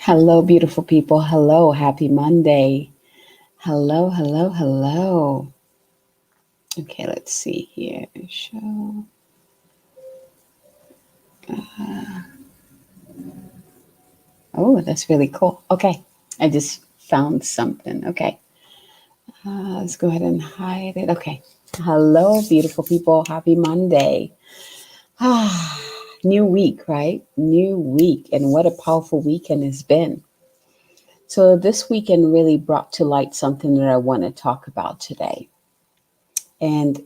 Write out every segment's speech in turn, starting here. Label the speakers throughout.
Speaker 1: Hello, beautiful people. Hello, happy Monday. Hello, hello, hello. Okay, let's see here. Show. Oh, that's really cool. Okay, I just found something. Okay, let's go ahead and hide it. Okay. Hello, beautiful people. Happy Monday. Ah, new week, right? New week. And what a powerful weekend it's been. So, this weekend really brought to light something that I want to talk about today. And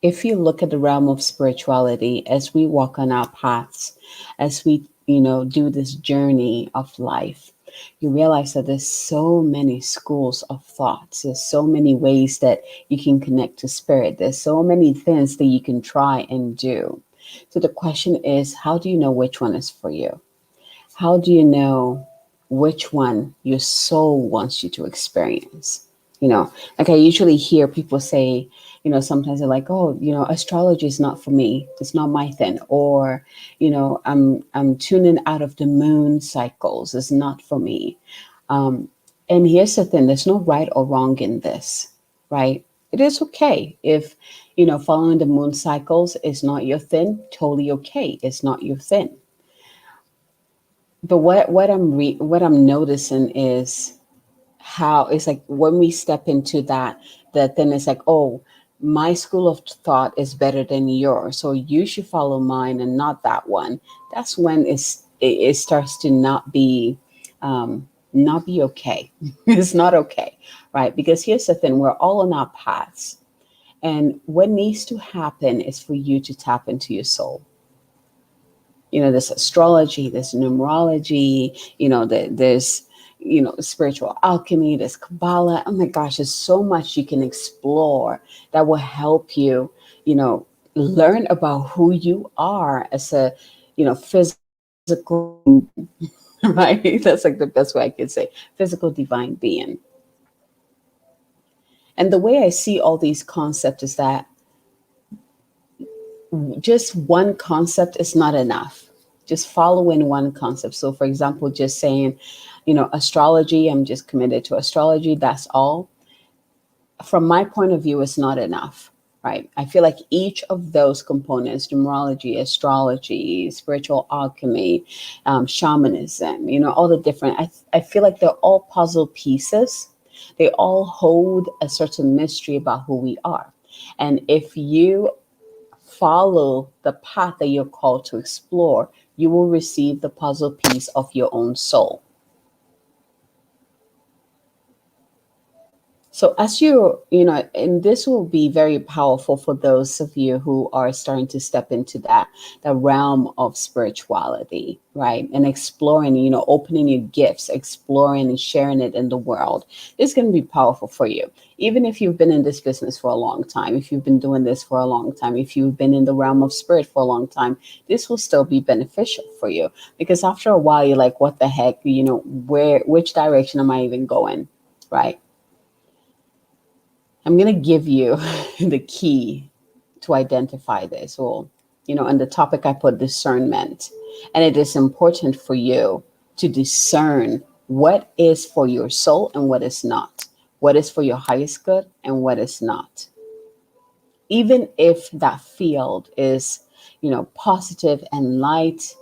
Speaker 1: if you look at the realm of spirituality as we walk on our paths, as we, do this journey of life, you realize that there's so many schools of thoughts. There's so many ways that you can connect to spirit. There's so many things that you can try and do. So the question is, how do you know which one is for you? How do you know which one your soul wants you to experience? Like I usually hear people say, sometimes they're like, oh, astrology is not for me. It's not my thing. Or, I'm tuning out of the moon cycles. It's not for me. Um, and here's the thing, there's no right or wrong in this, right? It is okay if, following the moon cycles is not your thing, totally okay. It's not your thing. But what I'm noticing is how it's like when we step into that then it's like, oh, my school of thought is better than yours, so you should follow mine and not that one. That's when it starts to not be okay. It's not okay, right? Because here's the thing, we're all on our paths, and what needs to happen is for you to tap into your soul. There's astrology, there's numerology, there's spiritual alchemy, there's Kabbalah. Oh my gosh, there's so much you can explore that will help you, learn about who you are as a, physical, right? That's like the best way I could say, physical divine being. And the way I see all these concepts is that just one concept is not enough. Just following one concept. So, for example, just saying, astrology, I'm just committed to astrology, that's all. From my point of view, it's not enough, right? I feel like each of those components, numerology, astrology, spiritual alchemy, shamanism, all the different, I feel like they're all puzzle pieces. They all hold a certain mystery about who we are. And if you follow the path that you're called to explore, you will receive the puzzle piece of your own soul. So as and this will be very powerful for those of you who are starting to step into that realm of spirituality, right? And exploring, opening your gifts, exploring and sharing it in the world. It's going to be powerful for you. Even if you've been in this business for a long time, if you've been doing this for a long time, if you've been in the realm of spirit for a long time, this will still be beneficial for you. Because after a while, you're like, what the heck, which direction am I even going, right? I'm going to give you the key to identify this. Well, on the topic I put discernment. And it is important for you to discern what is for your soul and what is not. What is for your highest good and what is not. Even if that field is, positive and light,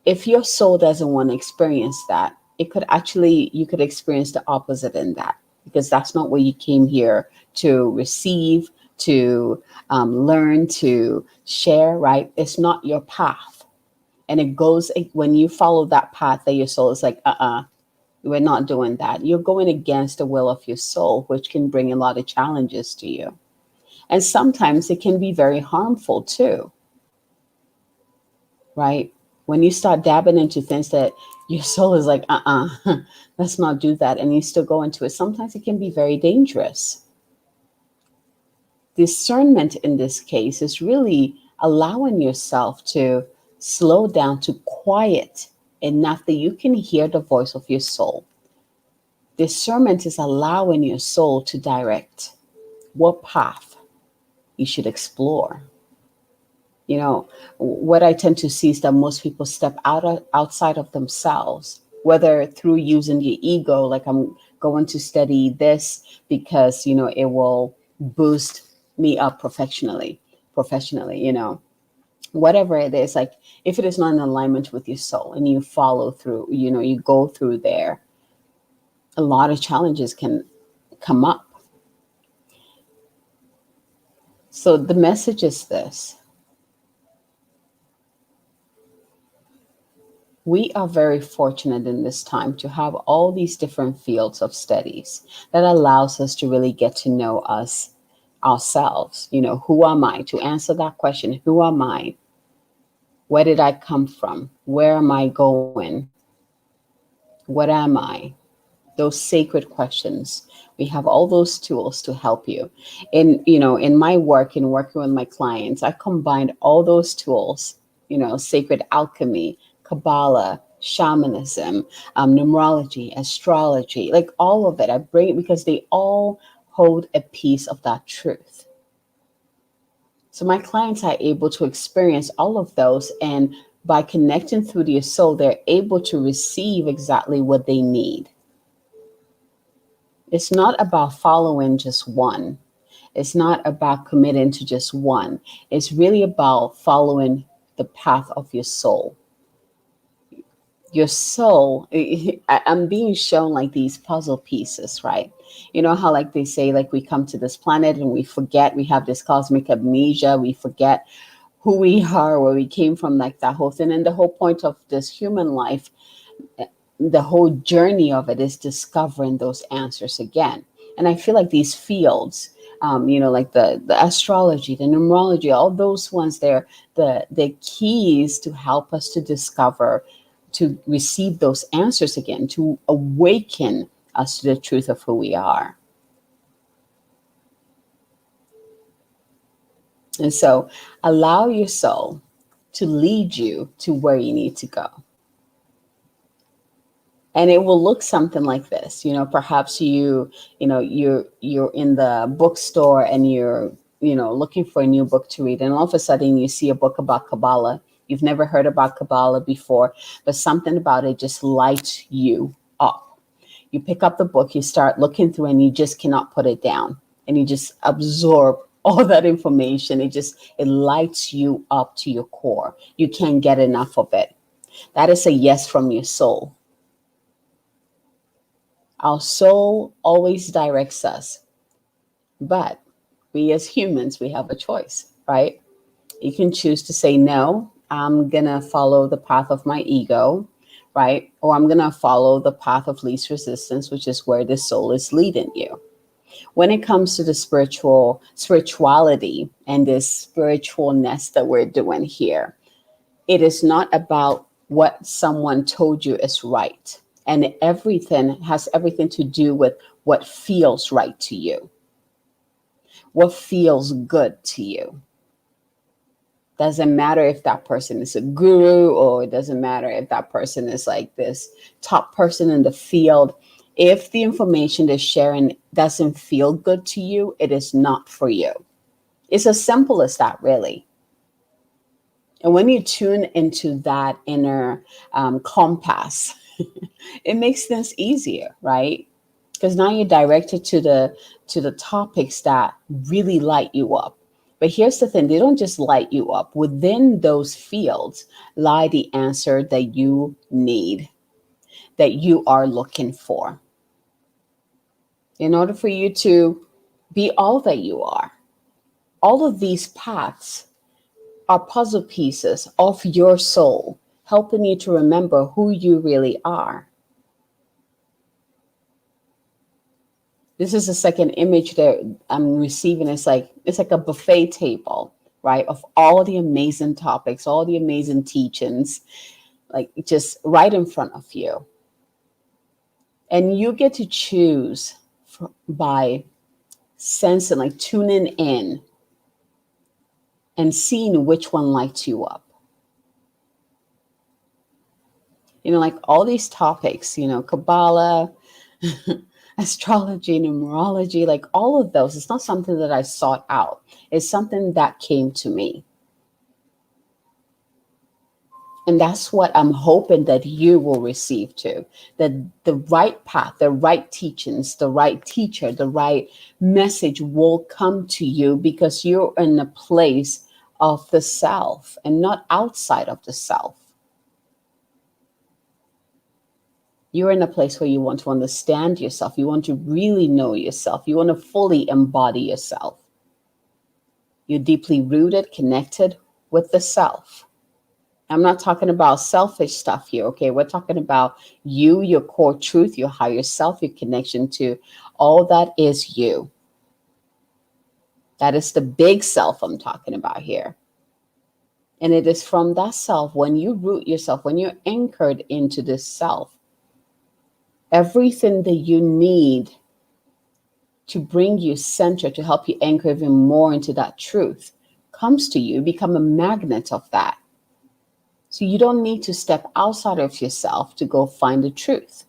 Speaker 1: if your soul doesn't want to experience that, you could experience the opposite in that, because that's not what you came here to receive, to learn, to share, right? It's not your path. And it goes, when you follow that path that your soul is like, we're not doing that. You're going against the will of your soul, which can bring a lot of challenges to you. And sometimes it can be very harmful too, right? When you start dabbing into things that your soul is like, let's not do that, and you still go into it, sometimes it can be very dangerous. Discernment in this case is really allowing yourself to slow down, to quiet enough that you can hear the voice of your soul. Discernment is allowing your soul to direct what path you should explore. You know, what I tend to see is that most people step outside of themselves, whether through using the ego, like I'm going to study this because, it will boost me up professionally, whatever it is, like if it is not in alignment with your soul and you follow through, you go through there, a lot of challenges can come up. So the message is this: we are very fortunate in this time to have all these different fields of studies that allows us to really get to know us ourselves. Who am I? To answer that question, who am I? Where did I come from? Where am I going? What am I? Those sacred questions. We have all those tools to help you. In my work, in working with my clients, I combined all those tools, sacred alchemy, Kabbalah, shamanism, numerology, astrology, like all of it. I bring it because they all hold a piece of that truth. So my clients are able to experience all of those, and by connecting through their soul, they're able to receive exactly what they need. It's not about following just one. It's not about committing to just one. It's really about following the path of your soul. Your soul, I'm being shown like these puzzle pieces, right? You know how, like they say, like we come to this planet and we forget, we have this cosmic amnesia, we forget who we are, where we came from, like that whole thing. And the whole point of this human life, the whole journey of it is discovering those answers again. And I feel like these fields, like the astrology, the numerology, all those ones, they're the keys to help us to discover, to receive those answers again, to awaken us to the truth of who we are. And so allow your soul to lead you to where you need to go. And it will look something like this. Perhaps you're in the bookstore and you're looking for a new book to read, and all of a sudden you see a book about Kabbalah. You've never heard about Kabbalah before, but something about it just lights you up. You pick up the book, you start looking through, and you just cannot put it down, and you just absorb all that information. It lights you up to your core. You can't get enough of it. That is a yes from your soul. Our soul always directs us, but we as humans, we have a choice, right? You can choose to say, no, I'm going to follow the path of my ego, right? Or I'm going to follow the path of least resistance, which is where the soul is leading you. When it comes to the spirituality and this spiritualness that we're doing here, it is not about what someone told you is right. And everything has everything to do with what feels right to you, what feels good to you. Doesn't matter if that person is a guru, or it doesn't matter if that person is like this top person in the field. If the information they're sharing doesn't feel good to you, it is not for you. It's as simple as that, really. And when you tune into that inner compass, it makes things easier, right? Because now you're directed to the topics that really light you up. But here's the thing: they don't just light you up. Within those fields lie the answer that you need, that you are looking for, in order for you to be all that you are. All of these paths are puzzle pieces of your soul, helping you to remember who you really are. This is the second image that I'm receiving. It's like a buffet table, right? Of all the amazing topics, all the amazing teachings, like just right in front of you. And you get to choose by sensing, like tuning in and seeing which one lights you up. Like all these topics, Kabbalah, astrology, numerology, like all of those. It's not something that I sought out. It's something that came to me. And that's what I'm hoping that you will receive too. That the right path, the right teachings, the right teacher, the right message will come to you because you're in a place of the self and not outside of the self. You're in a place where you want to understand yourself. You want to really know yourself. You want to fully embody yourself. You're deeply rooted, connected with the self. I'm not talking about selfish stuff here, okay? We're talking about you, your core truth, your higher self, your connection to all that is you. That is the big self I'm talking about here. And it is from that self, when you root yourself, when you're anchored into this self, everything that you need to bring you center, to help you anchor even more into that truth, comes to you. You become a magnet of that. So you don't need to step outside of yourself to go find the truth.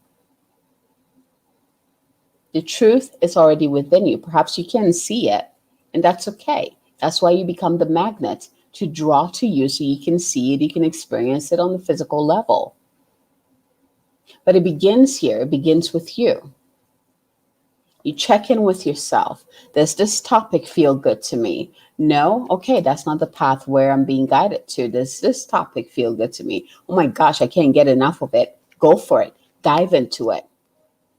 Speaker 1: The truth is already within you. Perhaps you can't see it, and that's okay. That's why you become the magnet to draw to you so you can see it, you can experience it on the physical level. But it begins here, it begins with you. You check in with yourself. Does this topic feel good to me? No? Okay, that's not the path where I'm being guided to. Does this topic feel good to me? Oh my gosh, I can't get enough of it. Go for it. Dive into it.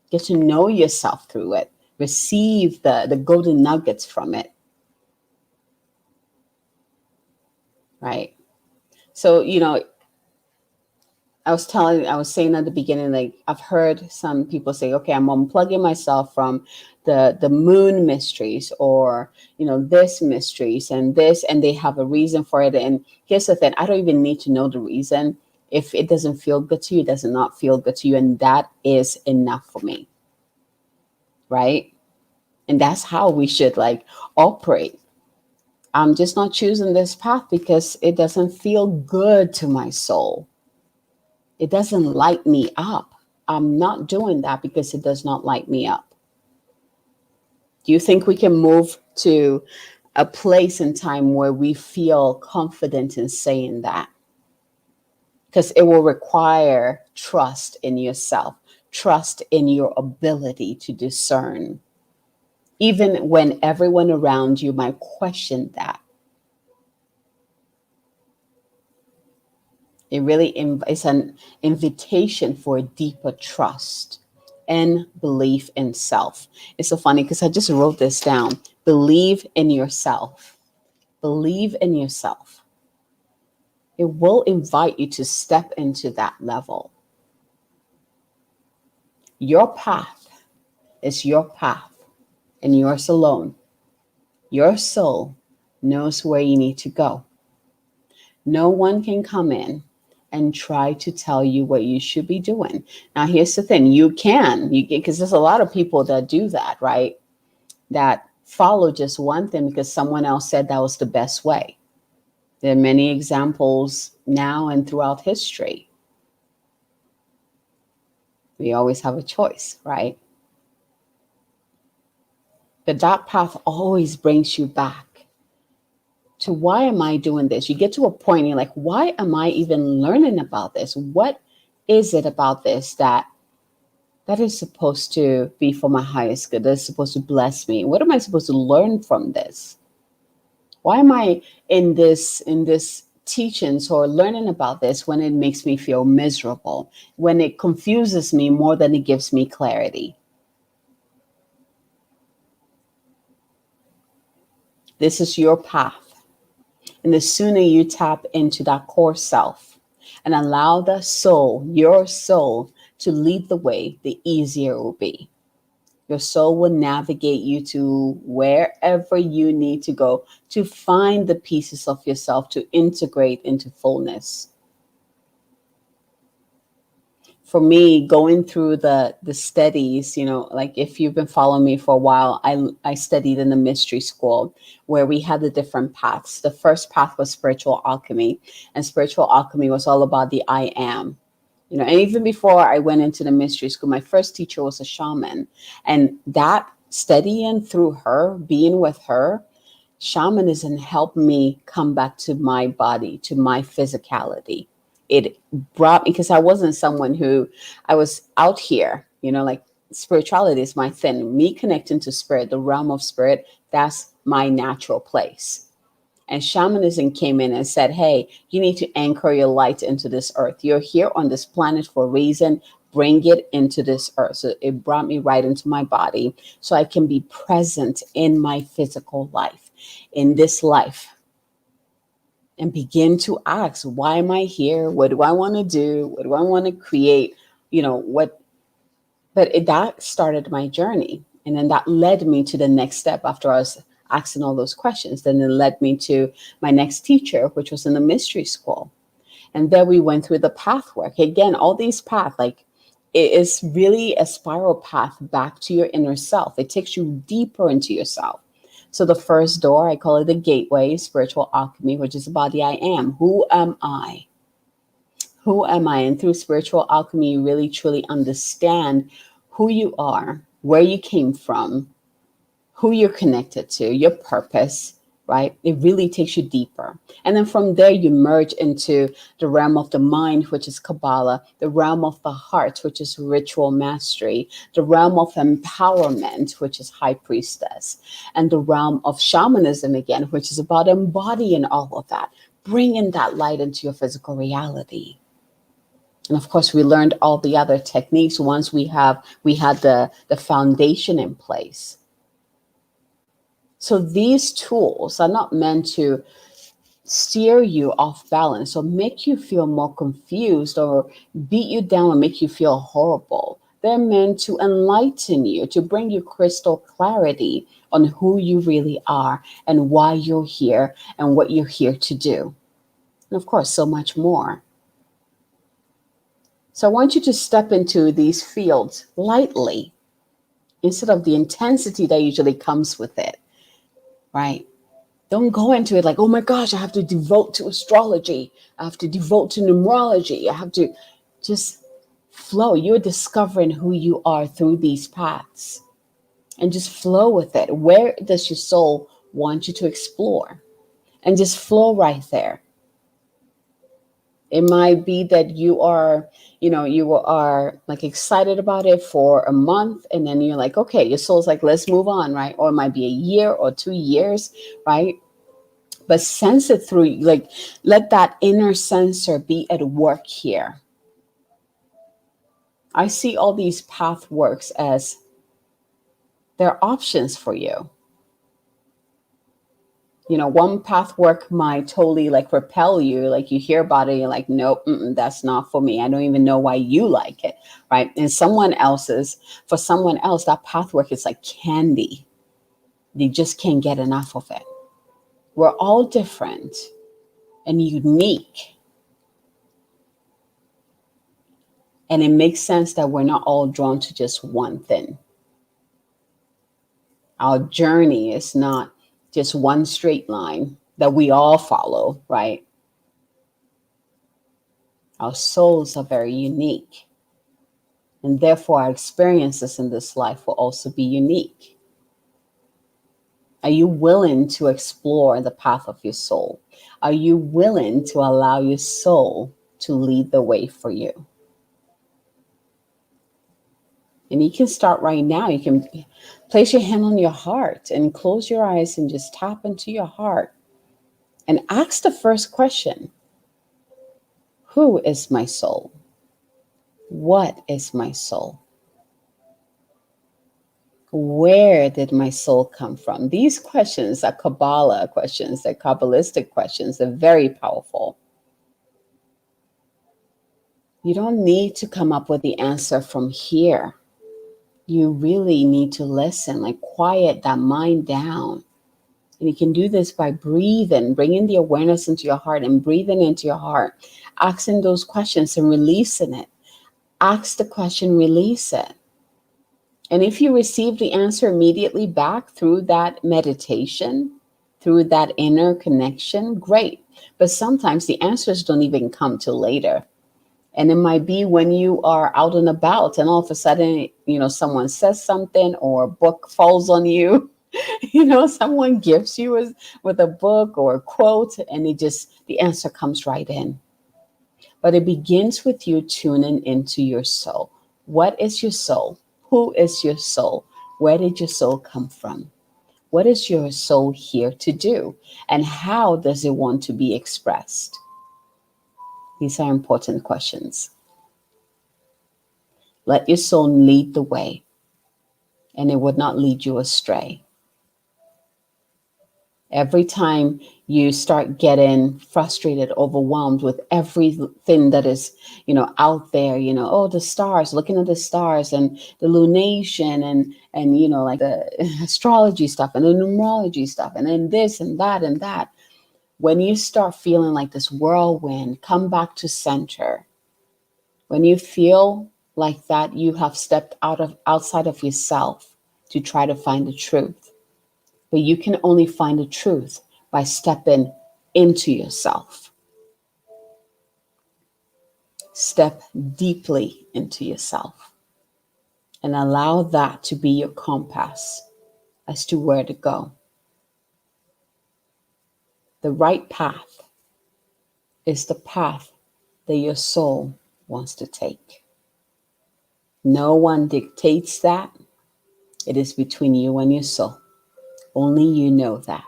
Speaker 1: Get to know yourself through it. Receive the golden nuggets from it. Right? So, I was saying at the beginning, like I've heard some people say, okay, I'm unplugging myself from the moon mysteries or, this mysteries and this, and they have a reason for it. And here's the thing, I don't even need to know the reason. If it doesn't feel good to you, it does not feel good to you. And that is enough for me. Right? And that's how we should operate. I'm just not choosing this path because it doesn't feel good to my soul. It doesn't light me up. I'm not doing that because it does not light me up. Do you think we can move to a place and time where we feel confident in saying that? Because it will require trust in yourself, trust in your ability to discern, even when everyone around you might question that. It really is an invitation for a deeper trust and belief in self. It's so funny because I just wrote this down. Believe in yourself. Believe in yourself. It will invite you to step into that level. Your path is your path and yours alone. Your soul knows where you need to go. No one can come in and try to tell you what you should be doing. Now, here's the thing. You can, because there's a lot of people that do that, right? That follow just one thing because someone else said that was the best way. There are many examples now and throughout history. We always have a choice, right? But that path always brings you back to why am I doing this? You get to a point, you're like, why am I even learning about this? What is it about this that is supposed to be for my highest good? That is supposed to bless me? What am I supposed to learn from this? Why am I in this teachings or learning about this when it makes me feel miserable, when it confuses me more than it gives me clarity? This is your path. And the sooner you tap into that core self and allow the soul, your soul, to lead the way, the easier it will be. Your soul will navigate you to wherever you need to go to find the pieces of yourself to integrate into fullness. For me, going through the studies, like if you've been following me for a while, I studied in the mystery school where we had the different paths. The first path was spiritual alchemy, and spiritual alchemy was all about the I am. And even before I went into the mystery school, my first teacher was a shaman, and that studying through her, being with her, shamanism helped me come back to my body, to my physicality. it brought me, because I wasn't someone who, I was out here, like spirituality is my thing. Me connecting to spirit, the realm of spirit, that's my natural place. And shamanism came in and said, hey, you need to anchor your light into this earth. You're here on this planet for a reason. Bring it into this earth. So it brought me right into my body so I can be present in my physical life, in this life, and begin to ask, why am I here? What do I want to do? What do I want to create? That started my journey. And then that led me to the next step after I was asking all those questions. Then it led me to my next teacher, which was in the mystery school. And then we went through the path work. Again, all these paths, like it is really a spiral path back to your inner self. It takes you deeper into yourself. So the first door, I call it the gateway, spiritual alchemy, which is about the I am. Who am I? Who am I? And through spiritual alchemy, you really truly understand who you are, where you came from, who you're connected to, your purpose, right? It really takes you deeper. And then from there, you merge into the realm of the mind, which is Kabbalah, the realm of the heart, which is ritual mastery, the realm of empowerment, which is high priestess, and the realm of shamanism again, which is about embodying all of that, bringing that light into your physical reality. And of course, we learned all the other techniques once we had the foundation in place. So these tools are not meant to steer you off balance or make you feel more confused or beat you down or make you feel horrible. They're meant to enlighten you, to bring you crystal clarity on who you really are and why you're here and what you're here to do. And of course, so much more. So I want you to step into these fields lightly instead of the intensity that usually comes with it, right? Don't go into it like, oh my gosh, I have to devote to astrology. I have to devote to numerology. I have to just flow. You're discovering who you are through these paths and just flow with it. Where does your soul want you to explore? And just flow right there. It might be that you are like excited about it for a month and then you're like, okay, your soul's like, let's move on, right? Or it might be a year or 2 years, right? But sense it through, like, let that inner sensor be at work here. I see all these path works as they're options for you. One path work might totally like repel you, like you hear about it, you're like, nope, that's not for me. I don't even know why you like it, right? And for someone else, that path work is like candy. They just can't get enough of it. We're all different and unique. And it makes sense that we're not all drawn to just one thing. Our journey is not just one straight line that we all follow, right? Our souls are very unique. And therefore, our experiences in this life will also be unique. Are you willing to explore the path of your soul? Are you willing to allow your soul to lead the way for you? And you can start right now. You can place your hand on your heart and close your eyes and just tap into your heart and ask the first question. Who is my soul? What is my soul? Where did my soul come from? These questions are Kabbalah questions, they're Kabbalistic questions, they're very powerful. You don't need to come up with the answer from here. You really need to listen, like quiet that mind down. And you can do this by breathing, bringing the awareness into your heart and breathing into your heart, asking those questions and releasing it. Ask the question, release it. And if you receive the answer immediately back through that meditation, through that inner connection, great. But sometimes the answers don't even come till later. And it might be when you are out and about and all of a sudden, someone says something or a book falls on you. Someone gifts you with a book or a quote and the answer comes right in. But it begins with you tuning into your soul. What is your soul? Who is your soul? Where did your soul come from? What is your soul here to do? And how does it want to be expressed? These are important questions. Let your soul lead the way, and it would not lead you astray. Every time you start getting frustrated, overwhelmed with everything that is, out there, oh, the stars, looking at the stars and the lunation and like the astrology stuff and the numerology stuff and then this and that and that. When you start feeling like this whirlwind, come back to center. When you feel like that, you have stepped outside of yourself to try to find the truth. But you can only find the truth by stepping into yourself. Step deeply into yourself and allow that to be your compass as to where to go. The right path is the path that your soul wants to take. No one dictates that. It is between you and your soul. Only you know that.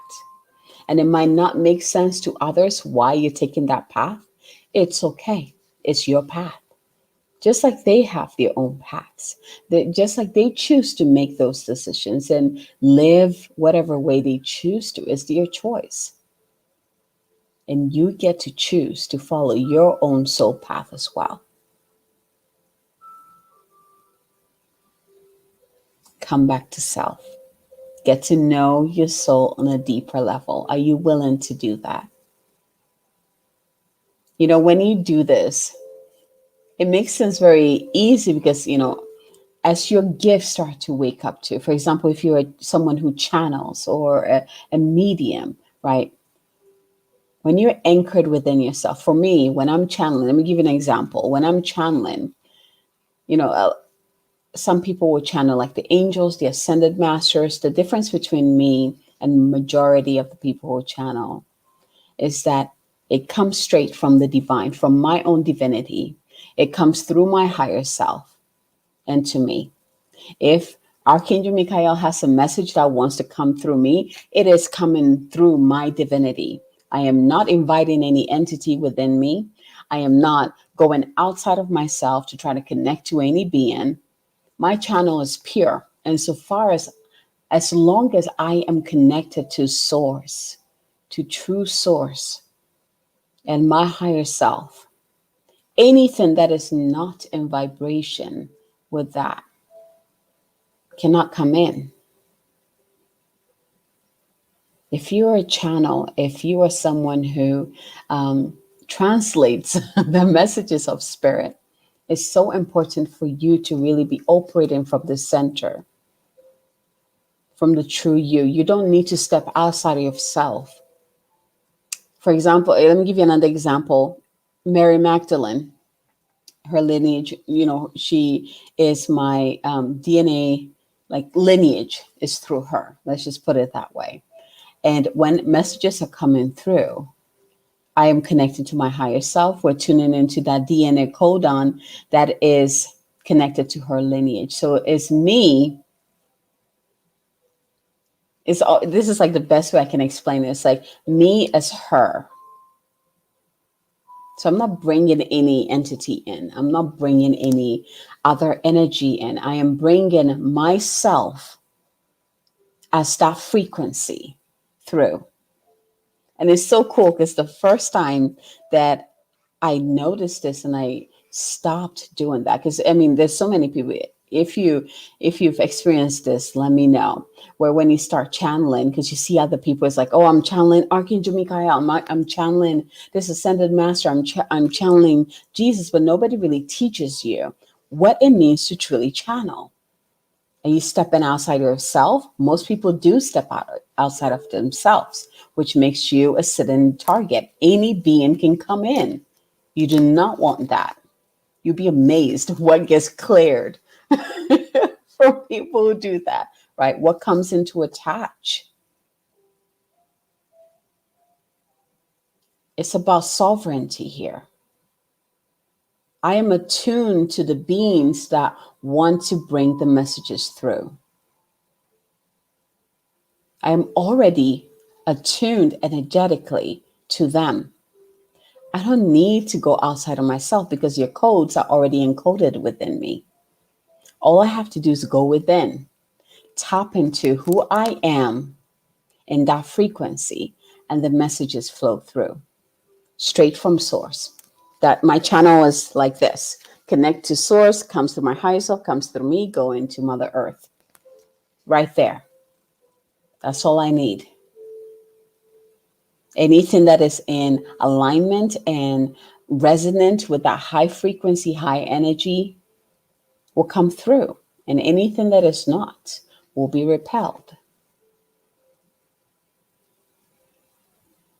Speaker 1: And it might not make sense to others why you're taking that path. It's okay. It's your path. Just like they have their own paths. Just like they choose to make those decisions and live whatever way they choose to. It's their choice. And you get to choose to follow your own soul path as well. Come back to self. Get to know your soul on a deeper level. Are you willing to do that? When you do this, it makes things very easy because, as your gifts start to wake up to, for example, if you're someone who channels or a medium, right? When you're anchored within yourself, for me, when I'm channeling, let me give you an example. When I'm channeling, some people will channel like the angels, the ascended masters. The difference between me and the majority of the people who channel is that it comes straight from the divine, from my own divinity. It comes through my higher self and to me. If Archangel Michael has a message that wants to come through me, it is coming through my divinity. I am not inviting any entity within me. I am not going outside of myself to try to connect to any being. My channel is pure. And so far as long as I am connected to source, to true source and my higher self, anything that is not in vibration with that cannot come in. If you're a channel, if you are someone who translates the messages of spirit, it's so important for you to really be operating from the center, from the true you. You don't need to step outside of yourself. For example, let me give you another example. Mary Magdalene, her lineage, she is my DNA, like lineage is through her. Let's just put it that way. And when messages are coming through, I am connected to my higher self. We're tuning into that DNA codon that is connected to her lineage. So it's me. This is like the best way I can explain it. It's like me as her. So I'm not bringing any entity in. I'm not bringing any other energy in. I am bringing myself as that frequency through. And it's so cool because the first time that I noticed this and I stopped doing that, because there's so many people. If you've experienced this, let me know. Where when you start channeling, because you see other people, it's like, oh, I'm channeling Archangel Michael. I'm channeling this ascended master. I'm channeling Jesus, but nobody really teaches you what it means to truly channel. Are you stepping outside of yourself? Most people do step outside of themselves, which makes you a sitting target. Any being can come in. You do not want that. You'd be amazed what gets cleared for people who do that, right? What comes in to attach? It's about sovereignty here. I am attuned to the beings that want to bring the messages through. I am already attuned energetically to them. I don't need to go outside of myself because your codes are already encoded within me. All I have to do is go within, tap into who I am in that frequency, and the messages flow through straight from source. That my channel is like this. Connect to source, comes through my higher self, comes through me, go into Mother Earth. Right there. That's all I need. Anything that is in alignment and resonant with that high frequency, high energy will come through. And anything that is not will be repelled.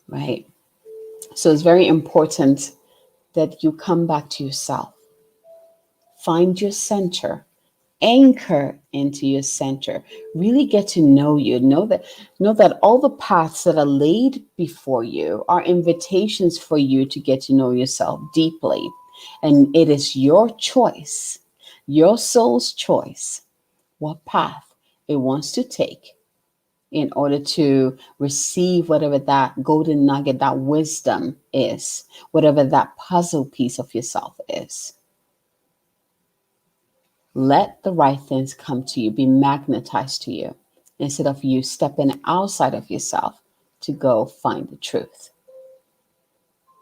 Speaker 1: Right? So it's very important that you come back to yourself. Find your center. Anchor into your center. Really get to know you. Know that all the paths that are laid before you are invitations for you to get to know yourself deeply. And it is your choice, your soul's choice, what path it wants to take in order to receive whatever that golden nugget, that wisdom is, whatever that puzzle piece of yourself is. Let the right things come to you, be magnetized to you, instead of you stepping outside of yourself to go find the truth.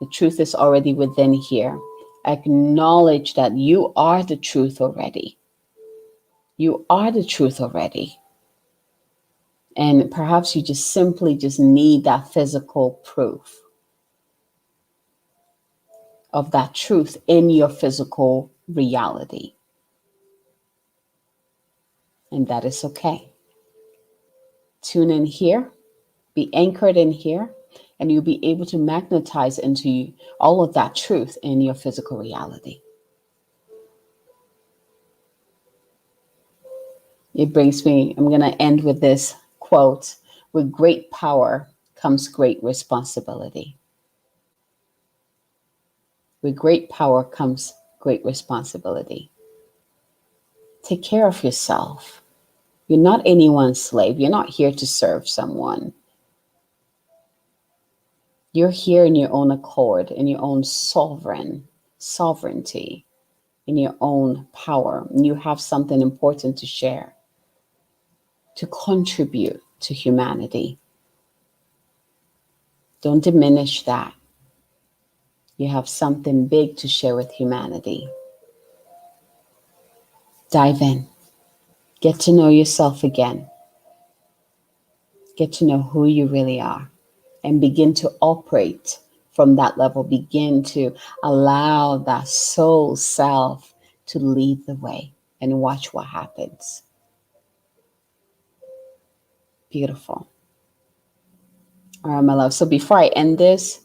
Speaker 1: The truth is already within here. Acknowledge that you are the truth already. You are the truth already. And perhaps you just simply just need that physical proof of that truth in your physical reality. And that is okay. Tune in here, be anchored in here, and you'll be able to magnetize into all of that truth in your physical reality. It brings me, I'm going to end with this quote: with great power comes great responsibility. With great power comes great responsibility. Take care of yourself. You're not anyone's slave. You're not here to serve someone. You're here in your own accord, in your own sovereignty, in your own power. And you have something important to share, to contribute to humanity. Don't diminish that. You have something big to share with humanity. Dive in. Get to know yourself again. Get to know who you really are and begin to operate from that level. Begin to allow that soul self to lead the way and watch what happens. Beautiful. All right, my love. So before I end this,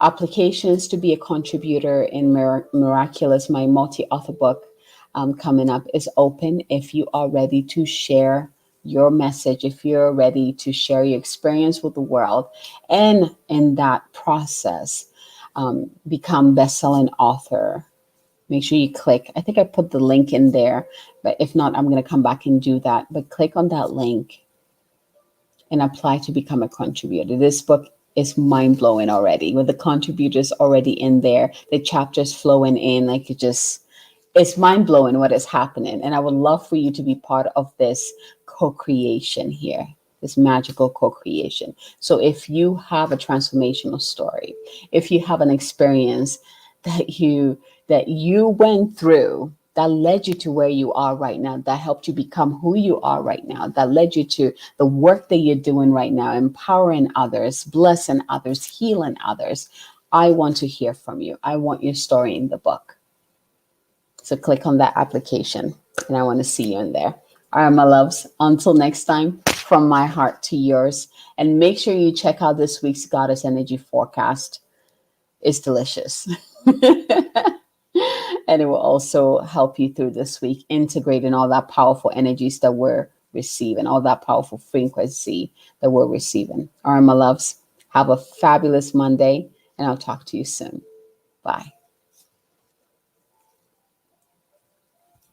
Speaker 1: applications to be a contributor in Miraculous, my multi-author book coming up, is open. If you are ready to share your message, if you're ready to share your experience with the world, and in that process, become best-selling author, make sure you click. I think I put the link in there, but if not, I'm going to come back and do that. But click on that link and apply to become a contributor. This book is mind-blowing already, with the contributors already in there, the chapters flowing in, like it's mind-blowing what is happening. And I would love for you to be part of this co-creation here, this magical co-creation. So if you have a transformational story, if you have an experience that you went through that led you to where you are right now, that helped you become who you are right now, that led you to the work that you're doing right now, empowering others, blessing others, healing others, I want to hear from you. I want your story in the book. So click on that application and I want to see you in there. All right, my loves, until next time, from my heart to yours. And make sure you check out this week's Goddess Energy Forecast. It's delicious. And it will also help you through this week, integrating all that powerful energies that we're receiving, all that powerful frequency that we're receiving. All right, my loves, have a fabulous Monday, and I'll talk to you soon. Bye.